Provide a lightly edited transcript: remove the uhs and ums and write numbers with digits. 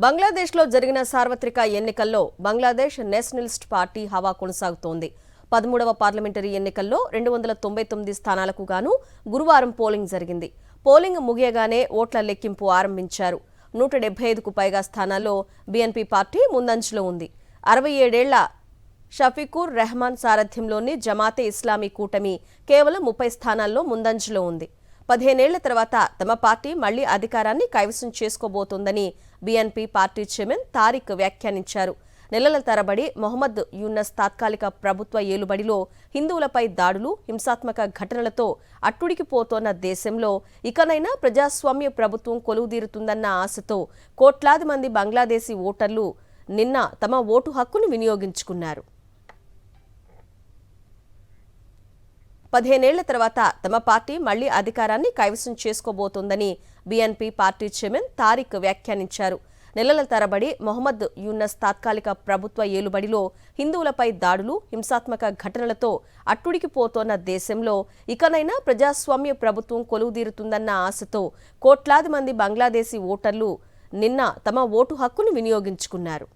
బంగ్లాదేశ్లో జరిగిన సార్వత్రిక ఎన్నికల్లో బంగ్లాదేశ్ నేషనలిస్ట్ పార్టీ హవా కొనసాగుతోంది. 13వ పార్లమెంటరీ ఎన్నికల్లో 299 స్థానాలకు గాను గురువారం పోలింగ్ జరిగింది. పోలింగ్ ముగియగానే ఓట్ల లెక్కింపు ఆరంభించారు. 175కు పైగా స్థానాల్లో బీఎన్పీ పార్టీ ముందంజలో ఉంది. 67 ఏళ్ల షఫీకుర్ రెహమాన్ సారథ్యంలోని జమాతే ఇస్లామీ కూటమి కేవలం 30 స్థానాల్లో ముందంజలో ఉంది. 15 ఏళ్ల తర్వాత తమ పార్టీ మళ్లీ అధికారాన్ని కైవసం చేసుకోబోతోందని బీఎన్పీ పార్టీ చైర్మన్ తారిక్ వ్యాఖ్యానించారు. నెలల తరబడి మొహమ్మద్ యూనస్ తాత్కాలిక ప్రభుత్వ ఏలుబడిలో హిందువులపై దాడులు, హింసాత్మక ఘటనలతో అట్టుడికిపోతోన్న దేశంలో ఇకనైనా ప్రజాస్వామ్య ప్రభుత్వం కొలువుదీరుతుందన్న ఆశతో కోట్లాది మంది బంగ్లాదేశీ ఓటర్లు నిన్న తమ ఓటు హక్కును వినియోగించుకున్నారు. 15 ఏళ్ల తర్వాత తమ పార్టీ మళ్లీ అధికారాన్ని కైవసం చేసుకోబోతోందని బీఎన్పీ పార్టీ చైర్మన్ తారిక్ వ్యాఖ్యానించారు. నెలల తరబడి మొహమ్మద్ యూనస్ తాత్కాలిక ప్రభుత్వ ఏలుబడిలో హిందువులపై దాడులు, హింసాత్మక ఘటనలతో అట్టుడికిపోతోన్న దేశంలో ఇకనైనా ప్రజాస్వామ్య ప్రభుత్వం కొలువుదీరుతుందన్న ఆశతో కోట్లాది మంది బంగ్లాదేశీ ఓటర్లు నిన్న తమ ఓటు హక్కును వినియోగించుకున్నారు.